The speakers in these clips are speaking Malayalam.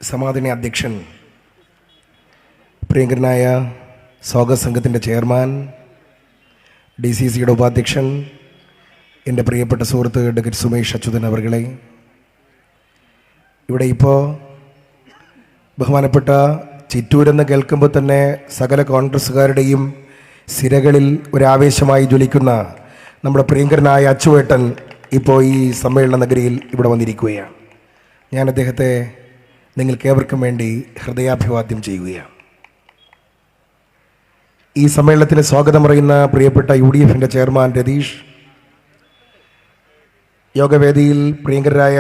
സമാധാന അധ്യക്ഷൻ, പ്രിയങ്കരനായ സ്വാഗത സംഘത്തിൻ്റെ ചെയർമാൻ, DCCയുടെ ഉപാധ്യക്ഷൻ, എൻ്റെ പ്രിയപ്പെട്ട സുഹൃത്ത് ഡോക്ടർ സുമേഷ് അച്യുതൻ അവർകളെ, ഇവിടെ ഇപ്പോൾ ബഹുമാനപ്പെട്ട ചിറ്റൂരെന്ന് കേൾക്കുമ്പോൾ തന്നെ സകല കോൺഗ്രസ്സുകാരുടെയും സിരകളിൽ ഒരാവേശമായി ജ്വലിക്കുന്ന നമ്മുടെ പ്രിയങ്കരനായ അച്ചുവേട്ടൻ ഇപ്പോൾ ഈ സമ്മേളന നഗരിയിൽ ഇവിടെ വന്നിരിക്കുകയാണ്. ഞാൻ അദ്ദേഹത്തെ നിങ്ങൾക്കേവർക്കും വേണ്ടി ഹൃദയാഭിവാദ്യം ചെയ്യുകയാണ്. ഈ സമ്മേളനത്തിന് സ്വാഗതം പറയുന്ന പ്രിയപ്പെട്ട UDFൻ്റെ ചെയർമാൻ രതീഷ്, യോഗവേദിയിൽ പ്രിയങ്കരായ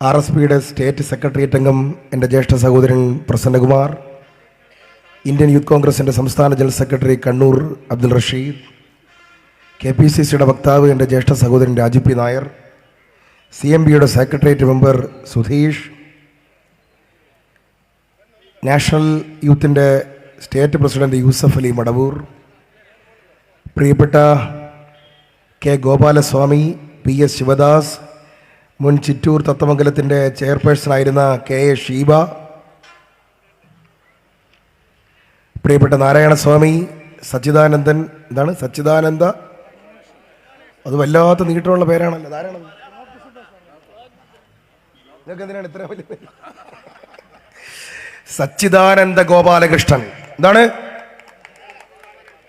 RSPയുടെ സ്റ്റേറ്റ് സെക്രട്ടേറിയറ്റ് അംഗം എൻ്റെ ജ്യേഷ്ഠ സഹോദരൻ പ്രസന്നകുമാർ, ഇന്ത്യൻ യൂത്ത് കോൺഗ്രസിൻ്റെ സംസ്ഥാന ജനറൽ സെക്രട്ടറി കണ്ണൂർ അബ്ദുൽ റഷീദ്, KPCCയുടെ വക്താവ് എൻ്റെ ജ്യേഷ്ഠ സഹോദരൻ രാജു പി നായർ, CMBയുടെ സെക്രട്ടേറിയറ്റ് മെമ്പർ സുധീഷ്, നാഷണൽ യൂത്തിൻ്റെ സ്റ്റേറ്റ് പ്രസിഡന്റ് യൂസഫ് അലി മടവൂർ, പ്രിയപ്പെട്ട K ഗോപാലസ്വാമി, PS ശിവദാസ്, മുൻ ചിറ്റൂർ തത്തമംഗലത്തിൻ്റെ ചെയർപേഴ്സണായിരുന്ന KA ഷീബ, പ്രിയപ്പെട്ട നാരായണസ്വാമി, സച്ചിദാനന്ദൻ, സച്ചിദാനന്ദ, അത് വല്ലാത്ത നീട്ടമുള്ള പേരാണല്ലോ, ധാരാളം. നിങ്ങൾക്ക് എന്തിനാണ് ഇത്ര വലിയ പേര്? സച്ചിദാനന്ദ ഗോപാലകൃഷ്ണൻ, എന്താണ്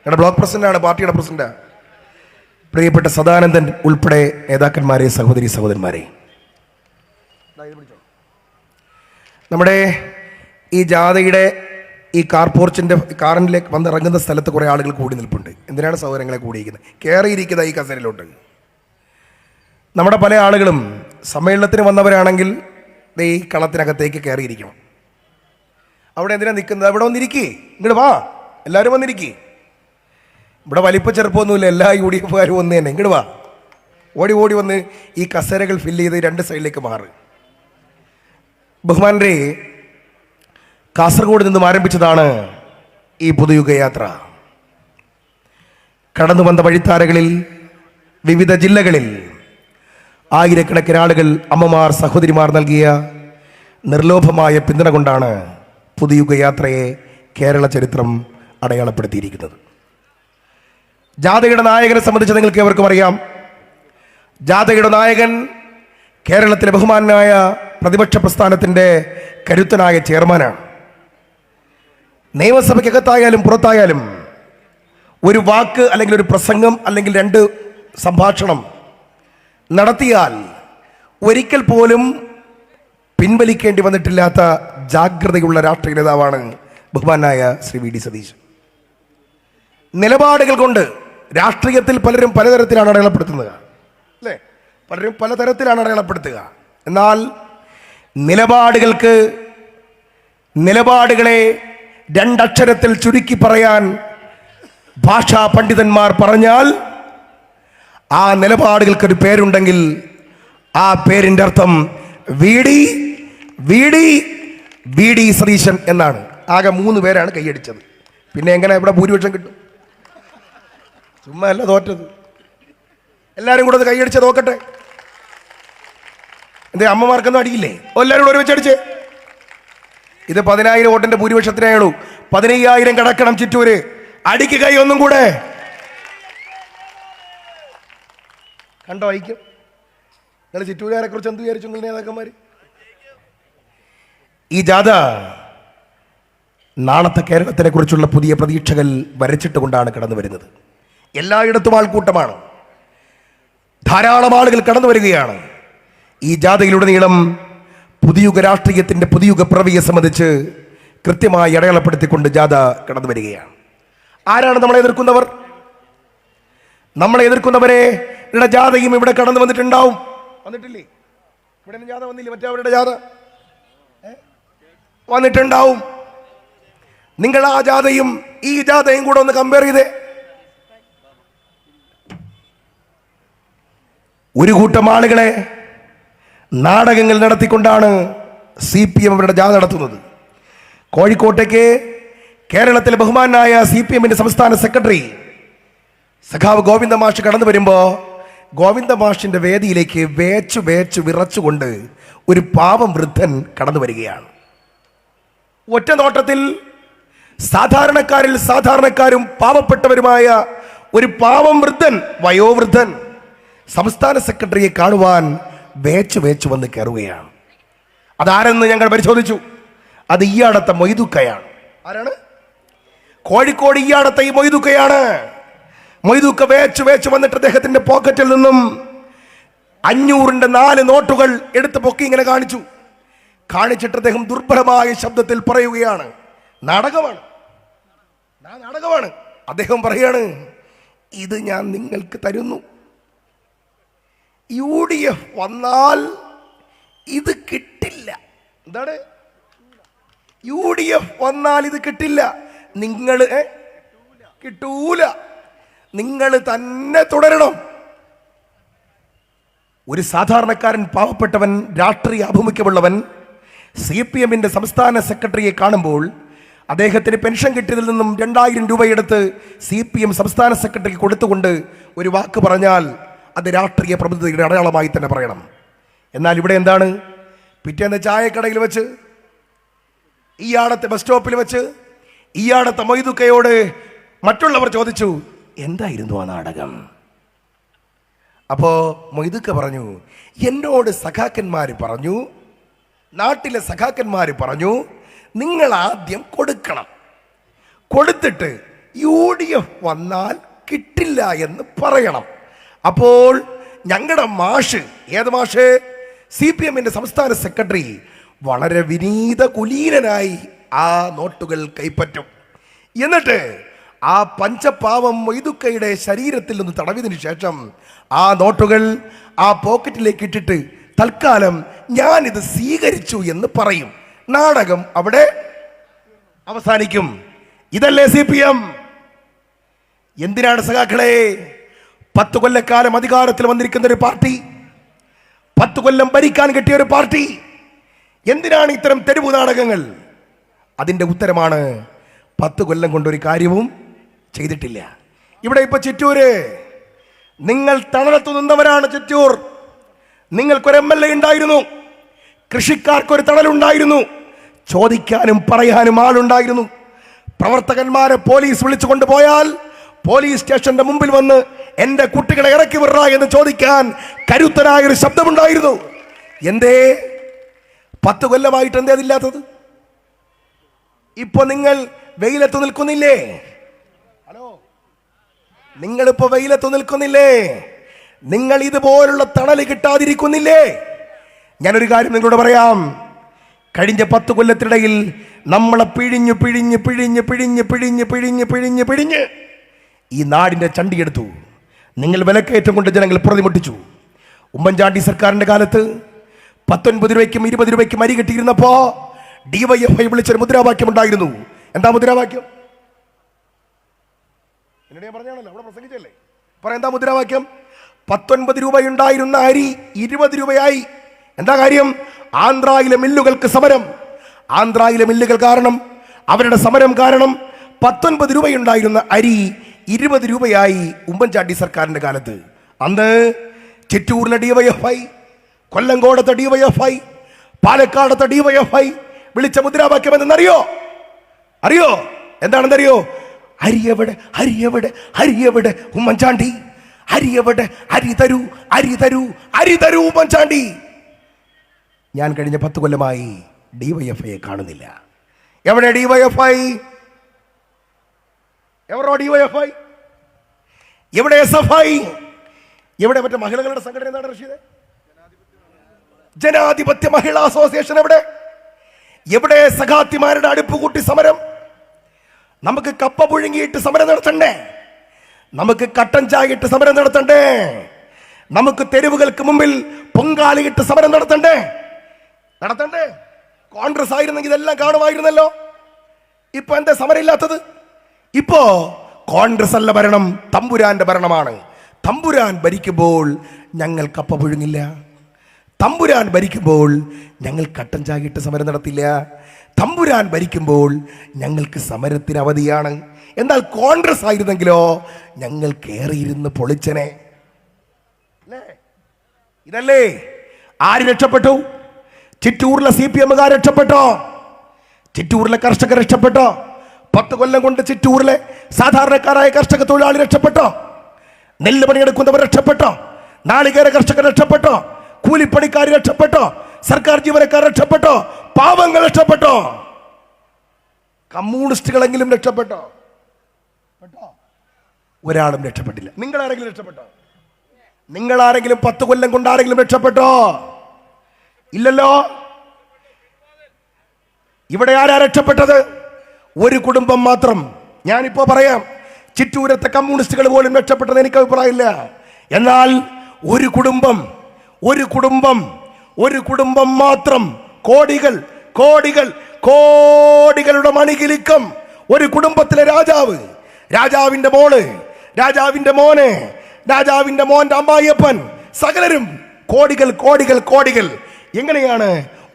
ഞങ്ങളുടെ ബ്ലോക്ക് പ്രസിഡന്റാണ്, പാർട്ടിയുടെ പ്രസിഡന്റ്. പ്രിയപ്പെട്ട സദാനന്ദൻ ഉൾപ്പെടെ നേതാക്കന്മാരെ, സഹോദരി സഹോദരന്മാരെ, നമ്മുടെ ഈ ജാഥയുടെ ഈ കാറിലേക്ക് വന്നിറങ്ങുന്ന സ്ഥലത്ത് കുറേ ആളുകൾ കൂടി നിൽപ്പുണ്ട്. എന്തിനാണ് സഹോദരങ്ങളെ കൂടിയിരിക്കുന്നത്? കയറിയിരിക്കുന്ന ഈ കസേരയിലോട്ട് നമ്മുടെ പല ആളുകളും സമ്മേളനത്തിന് വന്നവരാണെങ്കിൽ ഈ കളത്തിനകത്തേക്ക് കയറിയിരിക്കണം. അവിടെ എന്തിനാണ് നിൽക്കുന്നത്? അവിടെ വന്നിരിക്കേ, ഇങ്ങോട്ട് വാ, എല്ലാവരും വന്നിരിക്കേ. ഇവിടെ വലിപ്പ ചെറുപ്പമൊന്നുമില്ല, എല്ലാ UDFകാരും വന്ന് തന്നെ, ഇങ്ങോട്ട് വാ, ഓടി ഓടി വന്ന് ഈ കസേരകൾ ഫില്ല് ചെയ്ത് രണ്ട് സൈഡിലേക്ക് മാറ്. ബഹുമാനരെ, കാസർഗോഡ് നിന്നും ആരംഭിച്ചതാണ് ഈ പുതുയുഗയാത്ര. കടന്നു വന്ന വഴിത്താരകളിൽ വിവിധ ജില്ലകളിൽ ആയിരക്കണക്കിന് ആളുകൾ, അമ്മമാർ, സഹോദരിമാർ നൽകിയ നിർലോഭമായ പിന്തുണ കൊണ്ടാണ് പുതുയുഗയാത്രയെ കേരള ചരിത്രം അടയാളപ്പെടുത്തിയിരിക്കുന്നത്. ജാഥയുടെ നായകനെ സംബന്ധിച്ച് നിങ്ങൾക്ക് ഏവർക്കും അറിയാം. ജാഥയുടെ നായകൻ കേരളത്തിലെ ബഹുമാനായ പ്രതിപക്ഷ പ്രസ്ഥാനത്തിൻ്റെ കരുത്തനായ ചെയർമാനാണ്. നിയമസഭയ്ക്കകത്തായാലും പുറത്തായാലും ഒരു വാക്ക് അല്ലെങ്കിൽ ഒരു പ്രസംഗം അല്ലെങ്കിൽ രണ്ട് സംഭാഷണം നടത്തിയാൽ ഒരിക്കൽ പോലും പിൻവലിക്കേണ്ടി വന്നിട്ടില്ലാത്ത ജാഗ്രതയുള്ള രാഷ്ട്രീയ നേതാവാണ് ബഹുമാനായ ശ്രീ VD സതീശൻ. നിലപാടുകൾ കൊണ്ട് രാഷ്ട്രീയത്തിൽ പലരും പലതരത്തിലാണ് അടയാളപ്പെടുത്തുന്നത്, അല്ലേ? പലരും പലതരത്തിലാണ് അടയാളപ്പെടുത്തുക. എന്നാൽ നിലപാടുകളെ രണ്ടക്ഷരത്തിൽ ചുരുക്കി പറയാൻ ഭാഷാ പണ്ഡിതന്മാർ പറഞ്ഞാൽ ആ നിലപാടുകൾക്കൊരു പേരുണ്ടെങ്കിൽ ആ പേരിൻ്റെ അർത്ഥം VD സതീശൻ എന്നാണ്. ആകെ 3 പേരാണ് കൈയടിച്ചത്. പിന്നെ എങ്ങനെ ഇവിടെ ഭൂരിപക്ഷം കിട്ടും? ചുമ്മാ അല്ല തോറ്റത്. എല്ലാവരും കൂടെ അത് കൈയടിച്ച് നോക്കട്ടെ. എന്തേ, അമ്മമാർക്കൊന്നും അടിയില്ലേ? എല്ലാവരും കൂടെ ഒരുമിച്ച് അടിച്ചേ. ഇത് 10,000 വോട്ടിന്റെ ഭൂരിപക്ഷത്തിനായുള്ളൂ. 15,000 കടക്കണം ചിറ്റൂര്. അടിക്ക് കൈ ഒന്നും കൂടെ. കണ്ടോ ഐക്യം? നിങ്ങൾ ചിറ്റൂരുകാരെ കുറിച്ച് എന്ത് വിചാരിച്ചു നിങ്ങൾ നേതാക്കന്മാർ? ഈ ജാഥ നാളത്തെ കേരളത്തിനെ കുറിച്ചുള്ള പുതിയ പ്രതീക്ഷകൾ വരച്ചിട്ടുകൊണ്ടാണ് കടന്നു വരുന്നത്. എല്ലായിടത്തും ആൾക്കൂട്ടമാണ്, ധാരാളം ആളുകൾ കടന്നു വരികയാണ്. ഈ ജാഥയിലുടനീളം പുതിയുഗ രാഷ്ട്രീയത്തിൻ്റെ പുതിയുഗ പിറവിയെ സംബന്ധിച്ച് കൃത്യമായി അടയാളപ്പെടുത്തിക്കൊണ്ട് ജാഥ കടന്നു വരികയാണ്. ആരാണ് നമ്മളെ എതിർക്കുന്നവർ? നമ്മളെ എതിർക്കുന്നവരെ ജാഥയും ഇവിടെ കടന്നു വന്നിട്ടുണ്ടാവും. വന്നിട്ടില്ലേ? ഇവിടെ ജാഥ വന്നില്ലേ? മറ്റവരുടെ ജാഥ വന്നിട്ടുണ്ടാവും. നിങ്ങൾ ആ ജാഥയും ഈ ജാഥയും കൂടെ ഒന്ന് കമ്പയർ ചെയ്തേ. ഒരു കൂട്ടം ആളുകളെ നാടകങ്ങൾ നടത്തിക്കൊണ്ടാണ് CPM അവരുടെ ജാഥ നടത്തുന്നത്. കോഴിക്കോട്ടേക്ക് കേരളത്തിലെ ബഹുമാനായ CPMന്റെ സംസ്ഥാന സെക്രട്ടറി സഖാവ് ഗോവിന്ദ മാഷ് കടന്നു വരുമ്പോൾ ഗോവിന്ദ മാഷിന്റെ വേദിയിലേക്ക് വേച്ചു വേച്ചു വിറച്ചുകൊണ്ട് ഒരു പാവം വൃദ്ധൻ കടന്നു വരികയാണ്. ഒറ്റ നോട്ടത്തിൽ സാധാരണക്കാരിൽ സാധാരണക്കാരും പാവപ്പെട്ടവരുമായ ഒരു പാവം വൃദ്ധൻ, വയോവൃദ്ധൻ സംസ്ഥാന സെക്രട്ടറിയെ കാണുവാൻ വേച്ചു വേച്ചു വന്ന് കയറുകയാണ്. അതാരെന്ന് ഞങ്ങൾ പരിശോധിച്ചു. അത് ഈയാടത്തെ മൊയ്തുക്കയാണ്. ആരാണ്? കോഴിക്കോട് ഈയാടത്തെ ഈ മൊയ്തുക്കയാണ്. മൊയ്തുക്ക വേച്ചു വേച്ചു വന്നിട്ട് അദ്ദേഹത്തിന്റെ പോക്കറ്റിൽ നിന്നും 500-ന്റെ 4 നോട്ടുകൾ എടുത്ത് പൊക്കി ഇങ്ങനെ കാണിച്ചിട്ട് അദ്ദേഹം ദുർബലമായ ശബ്ദത്തിൽ പറയുകയാണ്, നാടകമാണ്. അദ്ദേഹം പറയാണ്, ഇത് ഞാൻ നിങ്ങൾക്ക് തരുന്നു. UDF വന്നാൽ ഇത് കിട്ടില്ല. എന്താണ്? UDF വന്നാൽ ഇത് കിട്ടില്ല. നിങ്ങൾ കിട്ടൂല, നിങ്ങൾ തന്നെ തുടരണം. ഒരു സാധാരണക്കാരൻ, പാവപ്പെട്ടവൻ, രാഷ്ട്രീയ ആഭിമുഖ്യമുള്ളവൻ CPM-ന്റെ സംസ്ഥാന സെക്രട്ടറിയെ കാണുമ്പോൾ അദ്ദേഹത്തിന് പെൻഷൻ കിട്ടിയതിൽ നിന്നും 2000 രൂപ എടുത്ത് CPM സംസ്ഥാന സെക്രട്ടറിക്ക് കൊടുത്തുകൊണ്ട് ഒരു വാക്ക് പറഞ്ഞാൽ അത് രാഷ്ട്രീയ പ്രബുദ്ധതയുടെ അടയാളമായി തന്നെ പറയണം. എന്നാൽ ഇവിടെ എന്താണ്? പിറ്റേന്ന് ചായക്കടയിൽ വെച്ച്, ഈയാടത്തെ ബസ് സ്റ്റോപ്പിൽ വെച്ച് ഈയാടത്തെ മൊയ്തുക്കയോട് മറ്റുള്ളവർ ചോദിച്ചു, എന്തായിരുന്നു ആ നാടകം? അപ്പോ മൊയ്തുക്ക പറഞ്ഞു, എന്നോട് സഖാക്കന്മാർ പറഞ്ഞു, നാട്ടിലെ സഖാക്കന്മാർ പറഞ്ഞു, നിങ്ങൾ ആദ്യം കൊടുക്കണം, കൊടുത്തിട്ട് UDF വന്നാൽ കിട്ടില്ല എന്ന് പറയണം. അപ്പോൾ ഞങ്ങളുടെ മാഷ്, ഏത് മാഷ്? CPM-ന്റെ സംസ്ഥാന സെക്രട്ടറി വളരെ വിനീത കുലീനനായി ആ നോട്ടുകൾ കൈപ്പറ്റും. എന്നിട്ട് ആ പഞ്ചപാവം മൊയ്തുക്കയുടെ ശരീരത്തിൽ നിന്ന് തടവിയതിനു ശേഷം ആ നോട്ടുകൾ ആ പോക്കറ്റിലേക്ക് ഇട്ടിട്ട് തൽക്കാലം ഞാനിത് സ്വീകരിച്ചു എന്ന് പറയും. നാടകം അവിടെ അവസാനിക്കും. ഇതല്ലേ CPM? എന്തിനാണ് സഖാക്കളെ 10 കൊല്ലക്കാലം അധികാരത്തിൽ വന്നിരിക്കുന്ന ഒരു പാർട്ടി, 10 കൊല്ലം ഭരിക്കാൻ കിട്ടിയ ഒരു പാർട്ടി, എന്തിനാണ് ഇത്തരം തെരുവു നാടകങ്ങൾ? അതിന്റെ ഉത്തരമാണ് 10 കൊല്ലം കൊണ്ടൊരു കാര്യവും ചെയ്തിട്ടില്ല. ഇവിടെ ഇപ്പൊ ചിറ്റൂര്, നിങ്ങൾ തണലത്തു നിന്നവരാണ്. ചിറ്റൂർ നിങ്ങൾക്കൊരു MLA ഉണ്ടായിരുന്നു, കൃഷിക്കാർക്കൊരു തണലുണ്ടായിരുന്നു, ചോദിക്കാനും പറയാനും ആളുണ്ടായിരുന്നു. പ്രവർത്തകന്മാരെ പോലീസ് വിളിച്ചു കൊണ്ടുപോയാൽ പോലീസ് സ്റ്റേഷന്റെ മുമ്പിൽ വന്ന് എന്റെ കുട്ടികളെ ഇറക്കി വിടറ എന്ന് ചോദിക്കാൻ കരുത്തനായൊരു ശബ്ദമുണ്ടായിരുന്നു. എന്തേ 10 കൊല്ലമായിട്ട് എന്തേ അതില്ലാത്തത്? ഇപ്പൊ നിങ്ങൾ വെയിലത്ത് നിൽക്കുന്നില്ലേ? ഹലോ, നിങ്ങളിപ്പോ വെയിലത്ത് നിൽക്കുന്നില്ലേ? നിങ്ങൾ ഇതുപോലുള്ള തണല് കിട്ടാതിരിക്കുന്നില്ലേ? ഞാനൊരു കാര്യം നിങ്ങളോട് പറയാം. കഴിഞ്ഞ 10 കൊല്ലത്തിനിടയിൽ നമ്മളെ പിഴിഞ്ഞ് പിഴിഞ്ഞ് പിഴിഞ്ഞ് പിഴിഞ്ഞ് പിഴിഞ്ഞ് പിഴിഞ്ഞ് പിഴിഞ്ഞ് പിഴിഞ്ഞ് ഈ നാടിന്റെ ചണ്ടിയെടുത്തു. നിങ്ങൾ വിലക്കയറ്റം കൊണ്ട് ജനങ്ങൾ പ്രതിമുട്ടിച്ചു. ഉമ്മൻചാണ്ടി സർക്കാരിന്റെ കാലത്ത് 19 രൂപയ്ക്കും 20 രൂപയ്ക്കും അരി കിട്ടിയിരുന്നപ്പോ DYFI വിളിച്ചൊരു മുദ്രാവാക്യം ഉണ്ടായിരുന്നു. എന്താ മുദ്രാവാക്യം? എന്നോട് ഞാൻ പറഞ്ഞാണല്ലോ, അവിടെ പ്രസംഗിച്ചല്ലേ. എന്താ മുദ്രാവാക്യം? 19 രൂപയുണ്ടായിരുന്ന അരി 20 രൂപയായി. എന്താ കാര്യം? ആന്ധ്രയിലെ മില്ലുകൾക്ക് സമരം. ആന്ധ്രയിലെ മില്ലുകൾ കാരണം, അവരുടെ സമരം കാരണം 19 രൂപയുണ്ടായിരുന്ന അരി 20 രൂപയായി ഉമ്മൻചാണ്ടി സർക്കാരിന്റെ കാലത്ത്. അന്ന് ചിറ്റൂരിലെ DYFI, കൊല്ലങ്കോടത്തെ DYFI, പാലക്കാടത്തെ DYFI വിളിച്ച മുദ്രാവാക്യം എന്തെന്നറിയോ? അറിയോ? എന്താണെന്നറിയോ? അരിയെവിടെ, അരിയെവിടെ, അരിയെവിടെ ഉമ്മൻചാണ്ടി, അരിയെവിടെ, അരി തരൂ, അരി തരൂ, അരി തരൂ ഉമ്മൻചാണ്ടി. ഞാൻ കഴിഞ്ഞ 10 കൊല്ലമായി DYFIയെ കാണുന്നില്ല. എവിടെ DYFI? എവരോ DYFI? എവിടെ SFI? എവിടെ മറ്റേ മഹിളകളുടെ സംഘടന? എന്താണ് റഷീദ്? ജനാധിപത്യ മഹിളാ അസോസിയേഷൻ എവിടെ? എവിടെ സഖാത്തിമാരുടെ അടുപ്പുകൂട്ടി സമരം? നമുക്ക് കപ്പ പുഴുങ്ങിയിട്ട് സമരം നടത്തണ്ടേ? നമുക്ക് കട്ടൻ ചായ ഇട്ട് സമരം നടത്തണ്ടേ? നമുക്ക് തെരുവുകൾക്ക് മുമ്പിൽ പൊങ്കാലയിട്ട് സമരം നടത്തണ്ടേ? കോൺഗ്രസ് ആയിരുന്നെങ്കിൽ ഇതെല്ലാം കാണുമായിരുന്നല്ലോ. ഇപ്പൊ എന്താ സമരം ഇല്ലാത്തത്? ഇപ്പോ കോൺഗ്രസ് അല്ല ഭരണം, തമ്പുരാന്റെ ഭരണമാണ്. തമ്പുരാൻ ഭരിക്കുമ്പോൾ ഞങ്ങൾ കപ്പ പുഴുങ്ങില്ല. തമ്പുരാൻ ഭരിക്കുമ്പോൾ ഞങ്ങൾ കട്ടൻ ചാകിട്ട് സമരം നടത്തില്ല. തമ്പുരാൻ ഭരിക്കുമ്പോൾ ഞങ്ങൾക്ക് സമരത്തിന് അവധിയാണ്. എന്നാൽ കോൺഗ്രസ് ആയിരുന്നെങ്കിലോ ഞങ്ങൾ കയറിയിരുന്ന് പൊളിച്ചനെ. അല്ലേ? ഇതല്ലേ? ആര് രക്ഷപ്പെട്ടു? ചിറ്റൂരിലെ CPM രക്ഷപ്പെട്ടോ? ചിറ്റൂരിലെ കർഷകർ രക്ഷപ്പെട്ടോ? 10 കൊല്ലം കൊണ്ട് ചിറ്റൂരിലെ സാധാരണക്കാരായ കർഷക തൊഴിലാളി രക്ഷപ്പെട്ടോ? നെല്ല് പണിയെടുക്കുന്നവർ രക്ഷപ്പെട്ടോ? നാളികേര കർഷകർ രക്ഷപ്പെട്ടോ? കൂലിപ്പണിക്കാർ രക്ഷപ്പെട്ടോ? സർക്കാർ ജീവനക്കാർ രക്ഷപ്പെട്ടോ? പാവങ്ങൾ രക്ഷപ്പെട്ടോ? കമ്മ്യൂണിസ്റ്റുകളെങ്കിലും രക്ഷപ്പെട്ടോ? ഒരാളും രക്ഷപ്പെട്ടില്ല. നിങ്ങൾ ആരെങ്കിലും രക്ഷപ്പെട്ടോ? നിങ്ങൾ ആരെങ്കിലും 10 കൊല്ലം കൊണ്ട് ആരെങ്കിലും രക്ഷപ്പെട്ടോ? ഇല്ലല്ലോ. ഇവിടെ ആരാ രക്ഷപ്പെട്ടത്? ഒരു കുടുംബം മാത്രം. ഞാനിപ്പോ പറയാം, ചിറ്റൂരത്തെ കമ്മ്യൂണിസ്റ്റുകൾ പോലും രക്ഷപ്പെട്ടത് എനിക്ക് അഭിപ്രായമില്ല. എന്നാൽ ഒരു കുടുംബം മാത്രം, കോടികൾ കോടികൾ കോടികളുടെ മണികിലിക്കം, ഒരു കുടുംബത്തിലെ രാജാവ്, രാജാവിന്റെ മോള്, രാജാവിന്റെ മോനെ, രാജാവിന്റെ മോന്റെ അമ്മായിയപ്പൻ, സകലരും കോടികൾ കോടികൾ കോടികൾ. എങ്ങനെയാണ്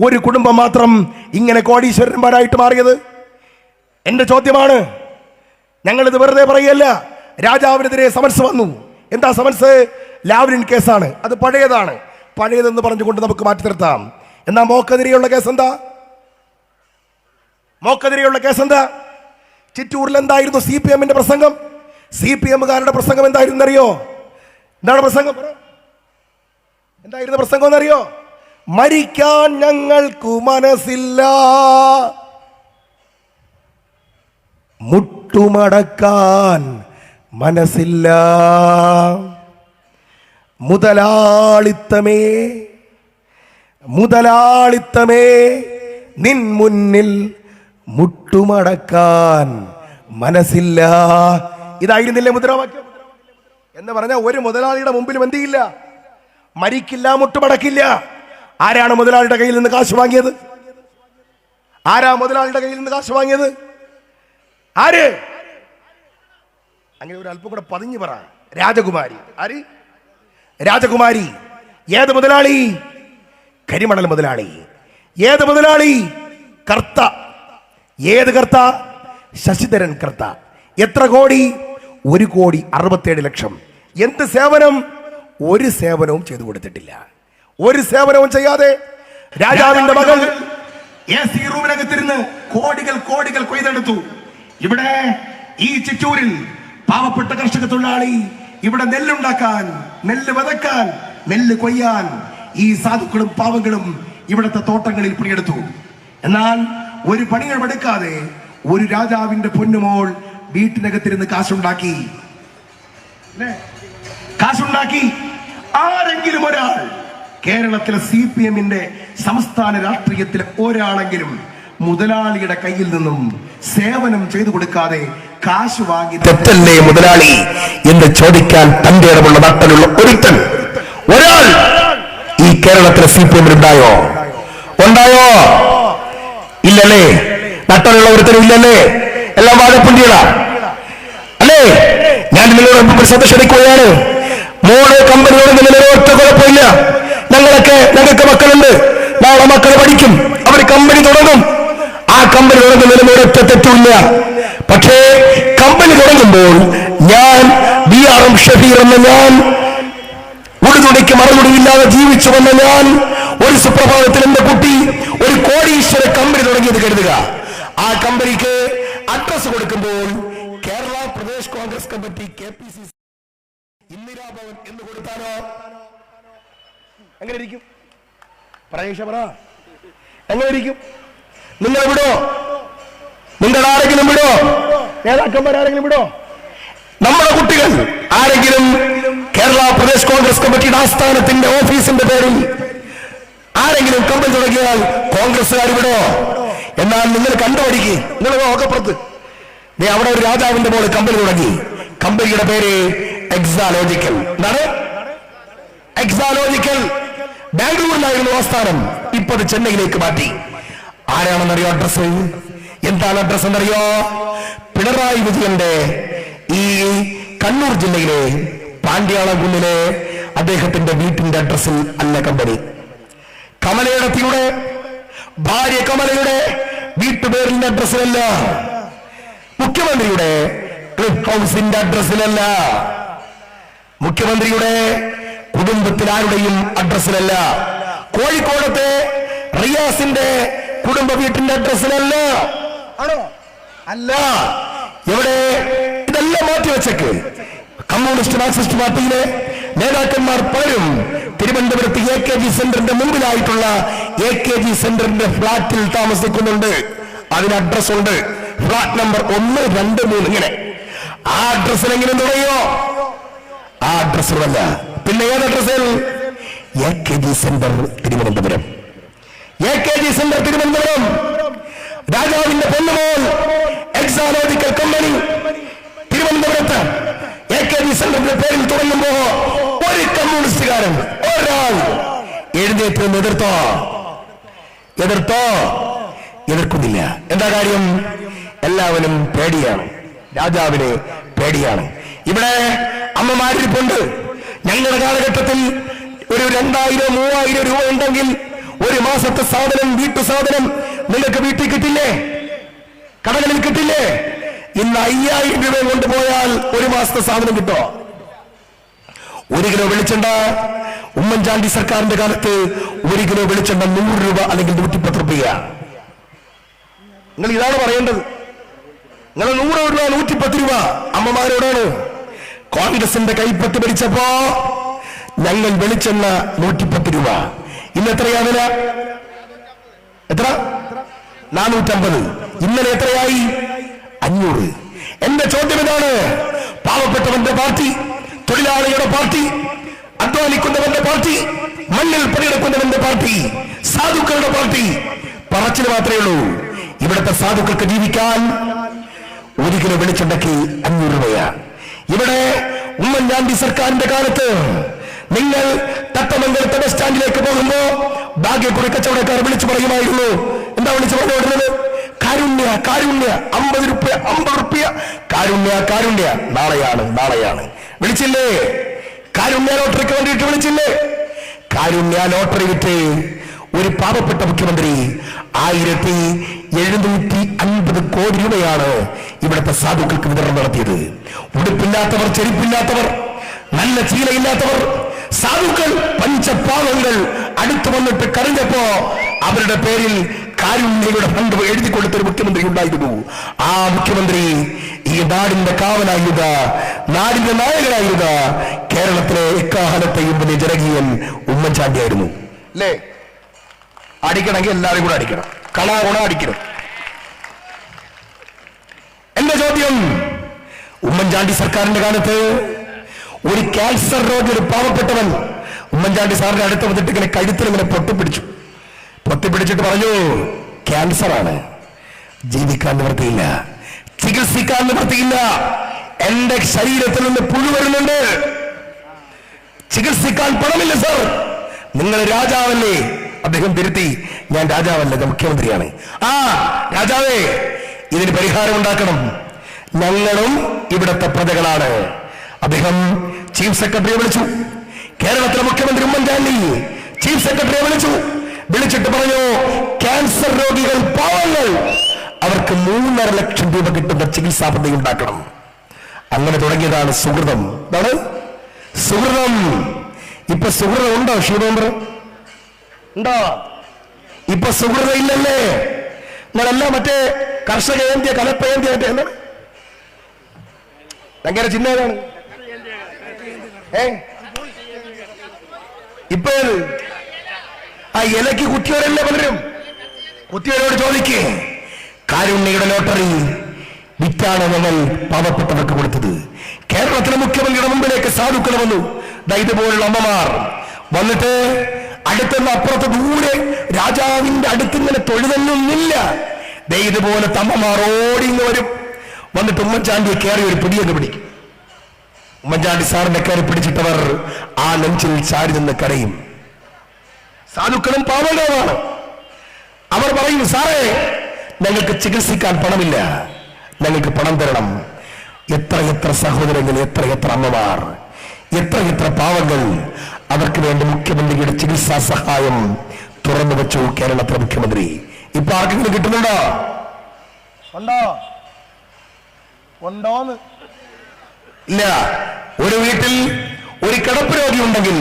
ഒരു കുടുംബം മാത്രം ഇങ്ങനെ കോടീശ്വരന്മാരായിട്ട് മാറിയത്? എന്റെ ചോദ്യമാണ്. ഞങ്ങളിത് വെറുതെ പറയല്ല. രാജാവിനെതിരെ സമൻസ് വന്നു. എന്താ സമൻസ്? ലാവ്ലിൻ കേസാണ്. അത് പഴയതാണ്. പഴയതെന്ന് പറഞ്ഞുകൊണ്ട് നമുക്ക് മാറ്റി നിർത്താം. എന്നാ മോക്കെതിരെയുള്ള കേസ് എന്താ? മോക്കെതിരെയുള്ള കേസ് എന്താ? ചിറ്റൂരിൽ എന്തായിരുന്നു CPM-ന്റെ പ്രസംഗം? CPM-കാരുടെ പ്രസംഗം എന്തായിരുന്നു അറിയോ? എന്താണ് പ്രസംഗം? എന്തായിരുന്നു പ്രസംഗം എന്നറിയോ? മരിക്കാൻ ഞങ്ങൾക്കു മനസ്സില്ല, മുട്ടുമടക്കാൻ മനസ്സില്ല, മുതലാളിത്തമേ മുതലാളിത്തമേ നിൻ മുന്നിൽ മുട്ടുമടക്കാൻ മനസ്സില്ല. ഇതായിരുന്നില്ലേ മുദ്രാവാക്യം? എന്ന് പറഞ്ഞാൽ ഒരു മുതലാളിയുടെ മുമ്പിലും എന്ത് ചെയ്യില്ല? മരിക്കില്ല, മുട്ടുമടക്കില്ല. ആരാണ് മുതലാളിയുടെ കയ്യിൽ നിന്ന് കാശ് വാങ്ങിയത്? ആരാ മുതലാളിയുടെ കയ്യിൽ നിന്ന് കാശ് വാങ്ങിയത്? ആര്? അങ്ങനെ ഒരു അല്പം കൂടെ പതിഞ്ഞു പറ. രാജകുമാരി. ആര്? രാജകുമാരി. ഏത് മുതലാളി? കരിമണൽ മുതലാളി. ഏത് മുതലാളി? കർത്ത. ഏത് കർത്ത? ശശിധരൻ കർത്ത. എത്ര കോടി? 1,67,00,000. എന്ത് സേവനം? ഒരു സേവനവും ചെയ്തു കൊടുത്തിട്ടില്ല. ഒരു സേവനവും ചെയ്യാതെ രാജാവിന്റെ മകൾ AC റൂമിനകത്തിരുന്ന് കോടികൾ കോടികൾ കൊയ്തെടുത്തു. ഇവിടെ ഈ ചിറ്റൂരിൽ പാവപ്പെട്ട കർഷക തൊഴിലാളി ഇവിടെ നെല്ലുണ്ടാക്കാൻ, നെല്ല് വിതക്കാൻ, നെല്ല് കൊയ്യാൻ ഈ സാധുക്കളും പാവങ്ങളും ഇവിടുത്തെ തോട്ടങ്ങളിൽ പണിയെടുത്തു. എന്നാൽ ഒരു പണികളും എടുക്കാതെ ഒരു രാജാവിന്റെ പൊന്നുമോൾ വീട്ടിനകത്തിരുന്ന് കാശുണ്ടാക്കി. ആരെങ്കിലും ഒരാൾ കേരളത്തിലെ CPM-ന്റെ സംസ്ഥാന രാഷ്ട്രീയത്തിലെ ഒരാളെങ്കിലും മുതലാളിയുടെ കയ്യിൽ നിന്നും സേവനം ചെയ്തു കൊടുക്കാതെ കാശ് വാങ്ങി തെറ്റല്ലേ മുതലാളി എന്ന് ചോദിക്കാൻ തന്റെ ഇടമുള്ള നട്ടലുള്ള ഒരുത്തൻ, ഒരാൾ ഈ കേരളത്തിലെ CPM-ൽ ഉണ്ടായോ? ഇല്ലല്ലേ? നട്ടലുള്ള ഒരുത്തരും ഇല്ലല്ലേ? എല്ലാം വാഴപ്പുണ്ടികളാ അല്ലേ? ഞാൻ നിങ്ങളോട് ശ്രദ്ധ ക്ഷണിക്കുകയാണ്. മോള് കമ്പനിയോട് നിലവിലെ ഒറ്റ കുഴപ്പമില്ല. ഞങ്ങൾക്ക് മക്കളുണ്ട്. നാളെ മക്കൾ പഠിക്കും, അവർ കമ്പനി തുടങ്ങും. ആ കമ്പനി തുടങ്ങുന്നതിന് ഒരൊറ്റ തെറ്റുമില്ല. പക്ഷേ കമ്പനി തുടങ്ങുമ്പോൾ ഞാൻ BRM ഷഫീർ എന്ന ഞാൻ, ഉടുതുണിക്ക് മറുപടിയില്ലാതെ ജീവിച്ചു വന്ന ഞാൻ, ഒരു സുപ്രഭാതത്തിൽ എന്റെ കുട്ടി ഒരു കോടീശ്വര കമ്പനി തുടങ്ങിയത് കരുതുക. ആ കമ്പനിക്ക് അഡ്രസ് കൊടുക്കുമ്പോൾ കേരള പ്രദേശ് കോൺഗ്രസ് കമ്മിറ്റി KPCC ഇന്ദിരാഭവൻ എന്ന് കൊടുത്താലോ എങ്ങനെ ഇരിക്കും? എങ്ങനെ ഇരിക്കും? നിങ്ങൾ വിടോ? നിങ്ങൾ ആരെങ്കിലും വിടോ? നേതാക്കന്മാരാരെങ്കിലും വിടോ? നമ്മുടെ കുട്ടികൾ ആരെങ്കിലും കേരള പ്രദേശ് കോൺഗ്രസ് കമ്മിറ്റിയുടെ ആസ്ഥാനത്തിന്റെ ഓഫീസിന്റെ പേരിൽ ആരെങ്കിലും കമ്പനി തുടങ്ങിയാൽ കോൺഗ്രസ്സുകാർ വിടോ? എന്നാൽ നിങ്ങൾ കണ്ടുപിടിക്കുക. നിങ്ങൾ ഓക്കപ്പുറത്ത് അവിടെ ഒരു രാജാവിന്റെ മോള് കമ്പനി തുടങ്ങി. കമ്പനിയുടെ പേര് എക്സാലോജിക്കൽ. എന്താണ്? എക്സാലോജിക്കൽ. ബാംഗ്ലൂരിലായിരുന്നു ആസ്ഥാനം. ഇപ്പൊ അത് ചെന്നൈയിലേക്ക് മാറ്റി. ആരാണെന്നറിയോ അഡ്രസ്? എന്താണ് അഡ്രസ് എന്നറിയോ? പിണറായി വിജയന്റെ ഈ കണ്ണൂർ ജില്ലയിലെ പാണ്ഡ്യാളംകുന്നിലെ അദ്ദേഹത്തിന്റെ വീട്ടിന്റെ അഡ്രസ്സിൽ അല്ല കമ്പനി. കമലയുടെ ഭാര്യ കമലയുടെ വീട്ടുപേരിന്റെ അഡ്രസ്സിലല്ല, മുഖ്യമന്ത്രിയുടെ ക്ലിഫ് ഹൗസിന്റെ അഡ്രസ്സിലല്ല, മുഖ്യമന്ത്രിയുടെ കുടുംബത്തിൽ ആരുടെയും അഡ്രസ്സിലല്ല. കോഴിക്കോടത്തെ റിയാസിന്റെ കുടുംബ വീട്ടിന്റെ അഡ്രസ്സിലല്ല. ആണോ? അല്ല. എവിടെ? ഇതെല്ലാം മാറ്റിവെച്ചേക്ക്. കമ്മ്യൂണിസ്റ്റ് മാർക്സിസ്റ്റ് പാർട്ടിയിലെ നേതാക്കന്മാർ പലരും തിരുവനന്തപുരത്ത് AKG സെന്ററിന്റെ മുമ്പിലായിട്ടുള്ള AKG സെന്ററിന്റെ ഫ്ളാറ്റിൽ താമസിക്കുന്നുണ്ട്. അതിന് അഡ്രസ് ഉണ്ട്. ഫ്ളാറ്റ് നമ്പർ 1, 2, 3 ഇങ്ങനെ. ആ അഡ്രസ്സിൽ എങ്ങനെ തുടങ്ങിയോ? ആ അഡ്രസ്സിലല്ല. പിന്നെ ഏത് അഡ്രസ്സിൽ? AKG centre Thiruvananthapuram. AKG centre Thiruvananthapuram. രാജാവിന്റെ പൊന്നുമോൾ എക്സാലോജിക്കൽ കമ്പനി തിരുവനന്തപുരത്ത് AKG സെന്ററിന്റെ പേരിൽ തുടങ്ങുമ്പോ ഒരു കമ്മ്യൂണിസ്റ്റുകാരൻ ഒരാൾ എഴുന്നേറ്റ് എതിർക്കുന്നില്ല. എന്താ കാര്യം? എല്ലാവരും പേടിയാണ്. രാജാവിന് പേടിയാണ്. ഇവിടെ അമ്മമാരിപ്പുണ്ട്. ഞങ്ങളുടെ കാലഘട്ടത്തിൽ ഒരു 2000, 3000 രൂപ ഉണ്ടെങ്കിൽ ഒരു മാസത്തെ സാധനം, വീട്ടു സാധനം നിങ്ങൾക്ക് വീട്ടിൽ കിട്ടില്ലേ? കടകളിൽ കിട്ടില്ലേ? ഇന്ന് 5000 രൂപ കൊണ്ടുപോയാൽ ഒരു മാസത്തെ സാധനം കിട്ടോ? 1 കിലോ വെളിച്ചെണ്ണ ഉമ്മൻചാണ്ടി സർക്കാരിന്റെ കാലത്ത് 1 കിലോ വെളിച്ചെണ്ണ 100 രൂപ അല്ലെങ്കിൽ 110 രൂപ. നിങ്ങൾ ഇതാണ് പറയേണ്ടത്. നിങ്ങൾ 100 രൂപ 110 രൂപ അമ്മമാരോടാണ്. കോൺഗ്രസിന്റെ കൈപ്പത്ത് പിടിച്ചപ്പോ ഞങ്ങൾ വെളിച്ചെണ്ണ 110 രൂപ. ഇന്ന് എത്രയാ വില? എത്ര? 450. ഇന്നലെ എത്രയായി? 500. എന്റെ ചോദ്യം ഇതാണ്. പാവപ്പെട്ടവന്റെ പാർട്ടി, തൊഴിലാളികളുടെ പാർട്ടി, അധ്വാനിക്കുന്നവന്റെ പാർട്ടി, മണ്ണിൽ പണിയെടുക്കുന്നവന്റെ പാർട്ടി, സാധുക്കളുടെ പാർട്ടി പറച്ചിൽ മാത്രമേ ഉള്ളൂ. ഇവിടുത്തെ സാധുക്കൾക്ക് ജീവിക്കാൻ 1 കിലോ വെളിച്ചെണ്ണയ്ക്ക് 500 രൂപയാ. ഇവിടെ ഉമ്മൻചാണ്ടി സർക്കാരിന്റെ കാലത്ത് നിങ്ങൾ തത്തമംഗലത്തെ ബസ് സ്റ്റാൻഡിലേക്ക് പോകുമ്പോ ഭാഗ്യക്കുറി കച്ചവടക്കാർ വിളിച്ചു പറയുമായിരുന്നു. എന്താ വിളിച്ചു പറഞ്ഞുകൊടുന്നത്? കാരുണ്യ, കാരുണ്യ, 50 രൂപ, കാരുണ്യ. നാളെയാണ്. വിളിച്ചില്ലേ? കാരുണ്യ ലോട്ടറിക്ക് വേണ്ടിയിട്ട് വിളിച്ചില്ലേ? കാരുണ്യ ലോട്ടറി വിറ്റ് ഒരു പാവപ്പെട്ട മുഖ്യമന്ത്രി 1750 കോടി രൂപയാണ് ഇവിടുത്തെ സാധുക്കൾക്ക് വിതരണം നടത്തിയത്. ഉടുപ്പില്ലാത്തവർ, ചെരുപ്പില്ലാത്തവർ, നല്ല ചീലയില്ലാത്തവർ, സാധുക്കൾ, പഞ്ചപാവങ്ങൾ അടുത്തു വന്നിട്ട് കരഞ്ഞപ്പോ അവരുടെ പേരിൽ കാരുണ്യയുടെ ഫണ്ട് എഴുതി കൊടുത്തൊരു മുഖ്യമന്ത്രി ഉണ്ടായിരുന്നു. ആ മുഖ്യമന്ത്രി ഈ നാടിന്റെ കാവലായുധ, നാടിന്റെ നായകനായുധ, കേരളത്തിലെ എക്കാലത്തെയും വലിയ ജനകീയൻ ഉമ്മൻചാണ്ടിയായിരുന്നു. അല്ലേ? അടിക്കണമെങ്കിൽ എല്ലാവരും കൂടെ അടിക്കണം. കളാകുണ അടിക്കണം. എന്റെ ചോദ്യം, ഉമ്മൻചാണ്ടി സർക്കാരിന്റെ കാലത്ത് ഒരു ക്യാൻസർ രോഗി, ഒരു പാവപ്പെട്ടവൻ ഉമ്മൻചാണ്ടി സാറിന്റെ അടുത്ത് വന്നിട്ട് ഇങ്ങനെ കഴുത്തിൽ ഇങ്ങനെ പൊട്ടിപ്പിടിച്ചിട്ട് പറഞ്ഞു, ക്യാൻസറാണ്, ജീവിക്കാൻ നിവൃത്തിയില്ല, ചികിത്സിക്കാൻ നിവൃത്തിയില്ല, എന്റെ ശരീരത്തിൽ നിന്ന് പുഴു വരുന്നുണ്ട്, ചികിത്സിക്കാൻ പണമില്ല സർ. നിങ്ങൾ രാജാവല്ലേ? അദ്ദേഹം തിരുത്തി, ഞാൻ രാജാവല്ല, ഞാൻ മുഖ്യമന്ത്രിയാണ്. ആ രാജാവേ, ഇതിന് പരിഹാരം ഉണ്ടാക്കണം, ഞങ്ങളും ഇവിടത്തെ പ്രജകളാണ്. അദ്ദേഹം ചീഫ് സെക്രട്ടറിയെ വിളിച്ചു. കേരളത്തിലെ മുഖ്യമന്ത്രി ഉമ്മൻചാണ്ടി ചീഫ് സെക്രട്ടറിയെ വിളിച്ചിട്ട് പറഞ്ഞു, ക്യാൻസർ രോഗികൾ, പാവങ്ങൾ, അവർക്ക് 3.5 ലക്ഷം രൂപ കിട്ടുന്ന ചികിത്സാ പദ്ധതി ഉണ്ടാക്കണം. അങ്ങനെ തുടങ്ങിയതാണ് സുഹൃതം. എന്താണ് സുഹൃതം? ഇപ്പൊ സുഹൃതം ഉണ്ടോ? ശിവേന്ദ്ര ഉണ്ടോ? ഇപ്പൊ സുഹൃതം ഇല്ലല്ലേ? നിങ്ങളെല്ലാം മറ്റേ കർഷക ജയന്തി, കലപ്പ ജയന്തി ആയിട്ട് എന്താണ് ഭയങ്കര ചിഹ്നമാണ്. ഇപ്പൊ ആ ഇലയ്ക്ക് കുത്തിയവരല്ലേ പലരും? കുത്തിയവരോട് ചോദിക്കേ, കാരുണ്യയുടെ ലോട്ടറി വിറ്റാണ് ഞങ്ങൾ പാവപ്പെട്ടവർക്ക് കൊടുത്തത്. കേരളത്തിലെ മുഖ്യമന്ത്രിയുടെ മുമ്പിലേക്ക് സാധുക്കൾ വന്നു. ഇതുപോലുള്ള അമ്മമാർ വന്നിട്ട് അടുത്തുനിന്ന് അപ്പുറത്ത് ദൂരെ രാജാവിന്റെ അടുത്തിങ്ങനെ തൊഴുതന്നൊന്നില്ല. ഇതുപോലത്തെ അമ്മമാർ ഓടിന്ന് വരും. വന്നിട്ട് ഉമ്മൻചാണ്ടിയെ കയറി ഒരു പിടിയെന്ന് പിടിക്കും. ഉമ്മൻചാണ്ടി സാറിന്റെ കയറി പിടിച്ചിട്ടവർ ആ നെഞ്ചിൽ ചാരി നിന്ന് കരയും. സാധുക്കളും പാവങ്ങളുമാണ്. അവർ പറയും, സാറേ, ഞങ്ങൾക്ക് ചികിത്സിക്കാൻ പണമില്ല, ഞങ്ങൾക്ക് പണം തരണം. എത്ര സഹോദരങ്ങൾ, എത്ര അമ്മമാർ, എത്ര പാവങ്ങൾ, അവർക്ക് വേണ്ടി മുഖ്യമന്ത്രിയുടെ ചികിത്സാ സഹായം തുറന്നു വെച്ചു കേരളത്തിലെ മുഖ്യമന്ത്രി. ഇപ്പൊ ആർക്കെങ്കിലും കിട്ടുന്നുണ്ടോ? ഉണ്ടോന്ന് ഇല്ല. ഒരു വീട്ടിൽ ഒരു കിടപ്പ് രോഗി ഉണ്ടെങ്കിൽ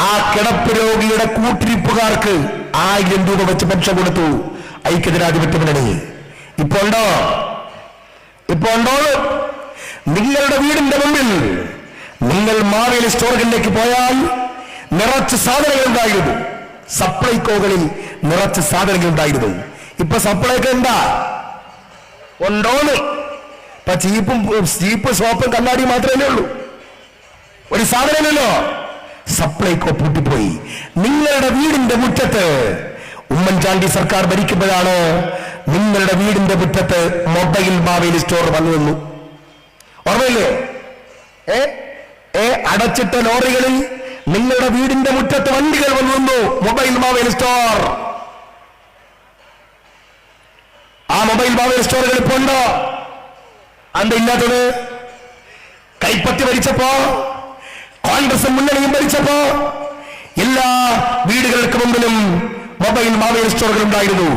ആ കിടപ്പ് രോഗിയുടെ കൂട്ടിരിപ്പുകാർക്ക് 1000 രൂപ വെച്ച് പെൻഷൻ കൊടുത്തു ഐക്യജനാധിപത്യ മുന്നണി. ഇപ്പൊ ഉണ്ടോ? നിങ്ങളുടെ വീടിന്റെ മുമ്പിൽ നിങ്ങൾ മാവേലി സ്റ്റോറുകളിലേക്ക് പോയാൽ നിറച്ച് സാധനങ്ങൾ ഉണ്ടായിരുന്നു. സപ്ലൈകോകളിൽ നിറച്ച് സാധനങ്ങൾ ഉണ്ടായിരുന്നു. ഇപ്പൊ സപ്ലൈകോ എന്താ ഉണ്ടോന്ന്? ഇപ്പൊ ചീപ്പ് സോപ്പും കണ്ണാടിയും മാത്രമേ ഉള്ളൂ, ഒരു സാധനമില്ലല്ലോ. സപ്ലൈകോ പൂട്ടിപ്പോയി. നിങ്ങളുടെ വീടിന്റെ മുറ്റത്ത് ഉമ്മൻചാണ്ടി സർക്കാർ ഭരിക്കുമ്പോഴാണ് നിങ്ങളുടെ വീടിന്റെ മുറ്റത്ത് മൊബൈൽ മാവേലി സ്റ്റോർ വന്നു നിന്നു. ഓർമ്മയില്ലേ? അടച്ചിട്ട ലോറികളിൽ നിങ്ങളുടെ വീടിന്റെ മുറ്റത്ത് വണ്ടികൾ വന്നു നിന്നു. Mobile Maveli store. ആ മൊബൈൽ മാവേലി സ്റ്റോറുകൾ ഇപ്പോ ഉണ്ടോ? ഇല്ലാത്തത് കൈപ്പത്തി ഭരിച്ചപ്പോ, കോൺഗ്രസും മുന്നണിയും ഭരിച്ചപ്പോ എല്ലാ വീടുകൾക്ക് മുമ്പിലും മൊബൈൽ മാവേലി സ്റ്റോറുകൾ ഉണ്ടായിരുന്നു.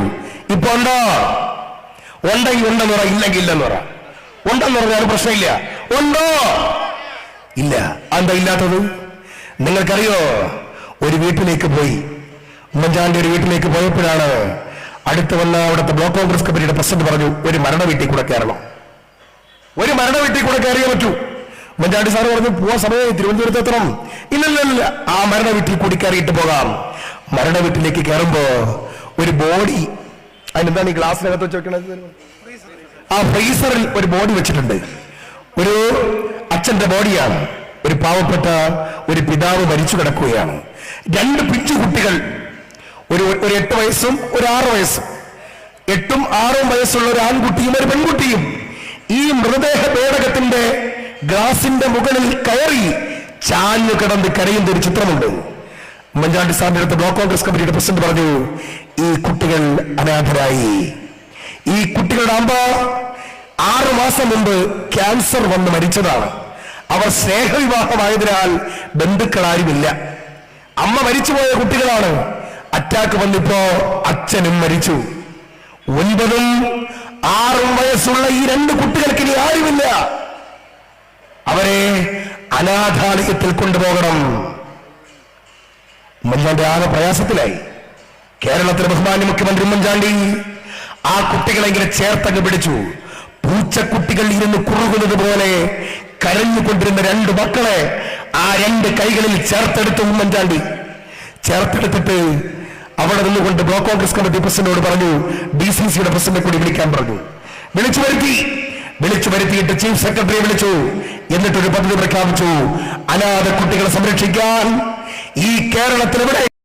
ഇപ്പൊ ഉണ്ടോ? ഉണ്ടെങ്കിൽ ഉണ്ടെന്ന് പറ, ഇല്ലെങ്കിൽ ഇല്ലെന്ന് പറ. ഉണ്ടെന്ന് പറഞ്ഞാൽ പ്രശ്നമില്ല. ഉണ്ടോ? ഇല്ല. ഇല്ലാത്തത് നിങ്ങൾക്കറിയോ? ഒരു വീട്ടിലേക്ക് പോയി, ഉമ്മൻചാണ്ടി ഒരു വീട്ടിലേക്ക് പോയപ്പോഴാണ് അടുത്ത് വന്ന അവിടുത്തെ ബ്ലോക്ക് കോൺഗ്രസ് കമ്മിറ്റിയുടെ പ്രസിഡന്റ് പറഞ്ഞു, ഒരു മരണ വീട്ടിൽ കൂടെ കയറണം, ഒരു മരണ വീട്ടിൽ കൂടെ കയറിയേ പറ്റൂ. ഉമ്മൻചാണ്ടി സാറ് പറഞ്ഞു, പോവാൻ സമയം തിരുവനന്തപുരത്ത് എത്തണം. ഇല്ലല്ല, ആ മരണ വീട്ടിൽ കൂടി കയറിയിട്ട് പോകാം. മരണ വീട്ടിലേക്ക് കയറുമ്പോ ഒരു ബോഡി, അതിനെന്താണ് ഈ ഗ്ലാസിനകത്ത് വെച്ച് വെക്കണത്? ആ ഫ്രീസറിൽ ഒരു ബോഡി വെച്ചിട്ടുണ്ട്. ഒരു അച്ഛന്റെ ബോഡിയാണ്. ഒരു പാവപ്പെട്ട ഒരു പിതാവ് മരിച്ചു കിടക്കുകയാണ്. 2 പിഞ്ചു കുട്ടികൾ, ഒരു 8 വയസ്സും ഒരു 6 വയസ്സും. 8ഉം 6ഉം വയസ്സുള്ള ഒരു ആൺകുട്ടിയും ഒരു പെൺകുട്ടിയും ഈ മൃതദേഹ പേടകത്തിന്റെ ഗ്ലാസിന്റെ മുകളിൽ കയറി ചാഞ്ഞു കിടന്ന് കരയുന്ന ഒരു ചിത്രമുണ്ട്. ഉമ്മൻചാണ്ടി സാറിന്റെ അടുത്ത് ബ്ലോക്ക് കോൺഗ്രസ് കമ്മിറ്റിയുടെ പ്രസിഡന്റ് പറഞ്ഞു, ഈ കുട്ടികൾ അനാഥരായി. ഈ കുട്ടികളുടെ അമ്മ 6 മാസം മുമ്പ് ക്യാൻസർ വന്ന് മരിച്ചതാണ്. അവർ സ്നേഹവിവാഹമായതിനാൽ ബന്ധുക്കളാരുമില്ല. അമ്മ മരിച്ചുപോയ കുട്ടികളാണ്. അറ്റാക്ക് വന്നിപ്പോ അച്ഛനും മരിച്ചു. 9ഉം 6ഉം വയസ്സുള്ള ഈ 2 കുട്ടികൾക്ക് ഇനി ആരുമില്ല. അവരെ അനാഥാലയത്തിൽ കൊണ്ടുപോകണം. ഉമ്മൻചാണ്ടി ആകെ പ്രയാസത്തിലായി. കേരളത്തിലെ ബഹുമാന്യ മുഖ്യമന്ത്രി ഉമ്മൻചാണ്ടി ആ കുട്ടികളെ ഇങ്ങനെ ചേർത്തങ്ങ് പിടിച്ചു. പൂച്ചക്കുട്ടികൾ ഇരുന്ന് കുറുകുന്നത് പോലെ കരഞ്ഞുകൊണ്ടിരുന്ന 2 മക്കളെ ആ 2 കൈകളിൽ ചേർത്തെടുത്തു ഉമ്മൻചാണ്ടി. ചേർത്തെടുത്തിട്ട് അവിടെ നിന്നുകൊണ്ട് ബ്ലോക്ക് കോൺഗ്രസ് കമ്മിറ്റി പ്രസിഡന്റിനോട് പറഞ്ഞു, DCCയുടെ പ്രസിഡന്റിനെ കൂടി വിളിക്കാൻ പറഞ്ഞു. വിളിച്ചു വരുത്തിയിട്ട് ചീഫ് സെക്രട്ടറിയെ വിളിച്ചു. എന്നിട്ടൊരു പദ്ധതി പ്രഖ്യാപിച്ചു. അനാഥ കുട്ടികളെ സംരക്ഷിക്കാൻ ഈ കേരളത്തിൽ ഇവിടെ